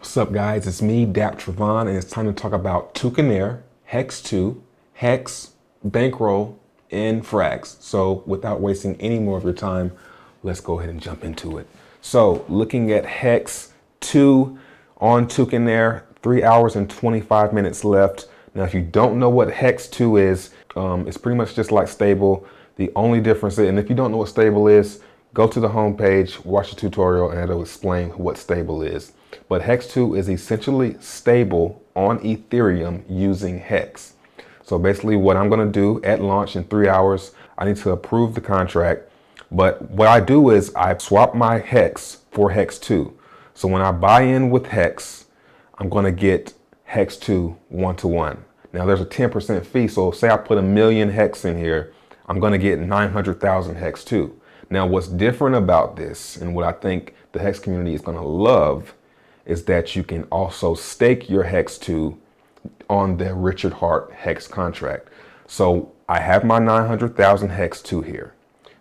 What's up, guys? It's me, Dap Trevon, and it's time to talk about Toucanaire, HEX2, HEX, Bankroll, and Frags. So without wasting any more of your time, let's go ahead and jump into it. So looking at HEX2 on Toucanaire, 3 hours and 25 minutes left. Now, if you don't know what HEX2 is, it's pretty much just like Stable. The only difference, and if you don't know what Stable is, go to the homepage, watch the tutorial, and it'll explain what Stable is. But HEX2 is essentially stable on Ethereum using HEX. So basically what I'm gonna do at launch in 3 hours, I need to approve the contract. But what I do is I swap my HEX for HEX2. So when I buy in with HEX, I'm gonna get HEX2 1-to-1. Now there's a 10% fee. So say I put 1,000,000 HEX in here, I'm gonna get 900,000 HEX2. Now what's different about this, and what I think the HEX community is gonna love, is that you can also stake your HEX2 on the Richard Heart HEX contract. So I have my 900,000 HEX2 here.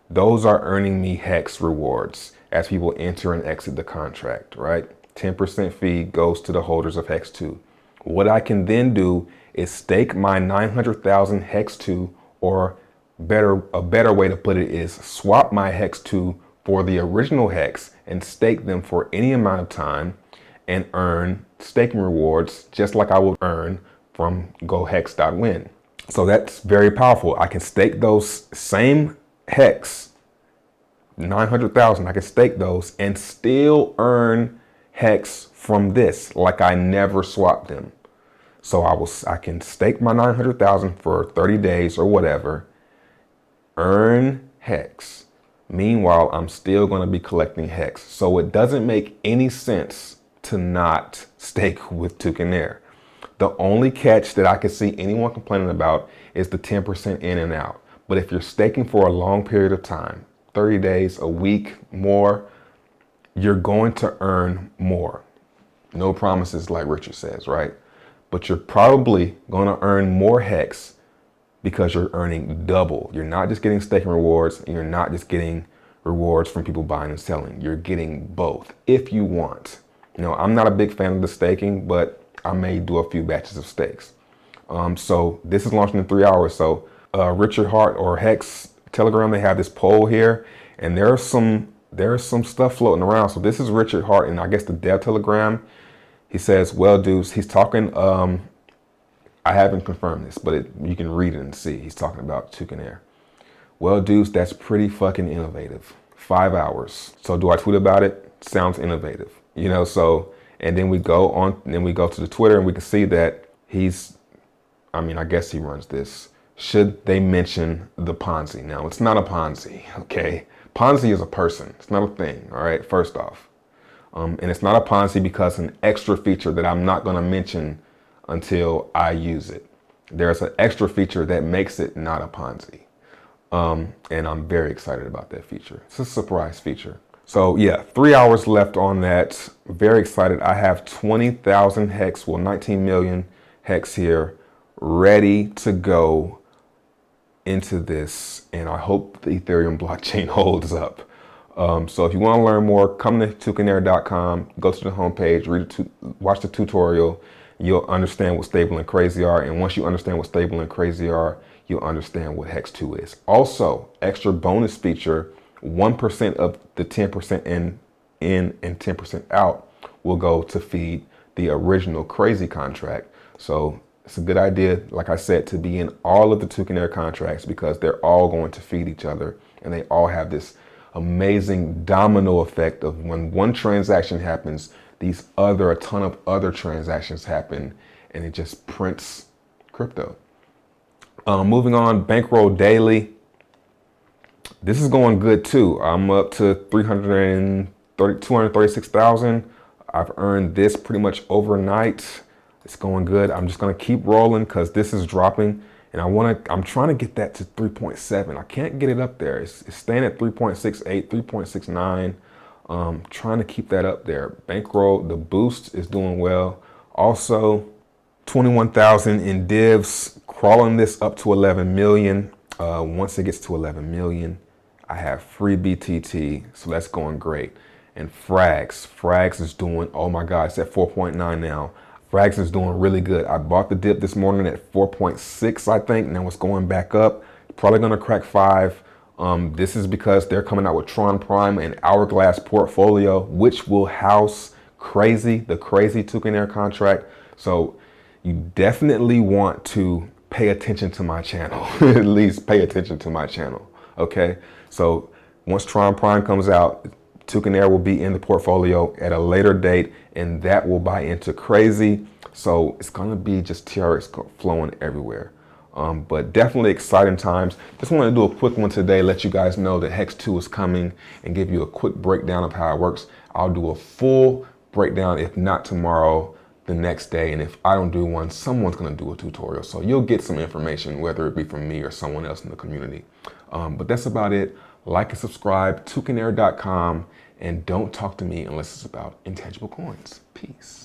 Those are earning me HEX rewards as people enter and exit the contract, right? 10% fee goes to the holders of HEX2. What I can then do is stake my 900,000 HEX2, or a better way to put it is swap my HEX2 for the original HEX and stake them for any amount of time and earn staking rewards just like I would earn from GoHex.win. So that's very powerful. I can stake those same HEX, 900,000, I can stake those and still earn HEX from this like I never swapped them. So I can stake my 900,000 for 30 days or whatever, earn HEX. Meanwhile, I'm still going to be collecting HEX. So it doesn't make any sense to not stake with Toucanaire. The only catch that I could see anyone complaining about is the 10% in and out. But if you're staking for a long period of time, 30 days, a week, more, you're going to earn more. No promises, like Richard says, right? But you're probably going to earn more HEX because you're earning double. You're not just getting staking rewards, and you're not just getting rewards from people buying and selling. You're getting both if you want. You know, I'm not a big fan of the staking, but I may do a few batches of stakes. So this is launching in 3 hours. So Richard Heart or HEX Telegram, they have this poll here, and there's some stuff floating around. So this is Richard Heart, and I guess the dev Telegram. He says, well, dudes, he's talking, I haven't confirmed this, but you can read it and see. He's talking about Toucanaire. Well, dudes, that's pretty fucking innovative. 5 hours. So do I tweet about it? Sounds innovative. You know, so, and then we go to the Twitter and we can see that I guess he runs this. Should they mention the Ponzi? Now, it's not a Ponzi, okay? Ponzi is a person. It's not a thing, all right, first off. And it's not a Ponzi because an extra feature that I'm not going to mention until I use it. There's an extra feature that makes it not a Ponzi. And I'm very excited about that feature. It's a surprise feature. So yeah, 3 hours left on that. Very excited. I have 20,000 HEX, well, 19 million HEX here, ready to go into this. And I hope the Ethereum blockchain holds up. So if you want to learn more, come to toucanaire.com, go to the homepage, watch the tutorial. You'll understand what stable and crazy are. And once you understand what stable and crazy are, you'll understand what HEX2 is. Also, extra bonus feature, 1% of the 10% in and 10% out will go to feed the original crazy contract. So it's a good idea, like I said, to be in all of the Toucanaire contracts because they're all going to feed each other, and they all have this amazing domino effect of when one transaction happens, a ton of other transactions happen, and it just prints crypto. Moving on, Bankroll Daily. This is going good too. I'm up to 236,000. I've earned this pretty much overnight. It's going good. I'm just gonna keep rolling because this is dropping, and I'm trying to get that to 3.7. I can't get it up there. It's staying at 3.68, 3.69. Trying to keep that up there. Bankroll, the boost is doing well. Also, 21,000 in divs, crawling this up to 11 million. Once it gets to 11 million, I have free BTT, so that's going great. And Frags is doing, oh my God, it's at 4.9 now. Frags is doing really good. I bought the dip this morning at 4.6, I think. Now it's going back up. Probably gonna crack 5. This is because they're coming out with Tron Prime and Hourglass portfolio, which will house the crazy Toucan Air contract. So you definitely want to pay attention to my channel. At least pay attention to my channel. Okay. So once Tron Prime comes out, Toucan Air will be in the portfolio at a later date, and that will buy into crazy. So it's going to be just TRX flowing everywhere. But definitely exciting times. Just want to do a quick one today, let you guys know that HEX 2 is coming and give you a quick breakdown of how it works. I'll do a full breakdown, if not tomorrow, the next day. And if I don't do one, someone's going to do a tutorial. So you'll get some information, whether it be from me or someone else in the community. But that's about it. Like and subscribe, toucanair.com, and don't talk to me unless it's about intangible coins. Peace.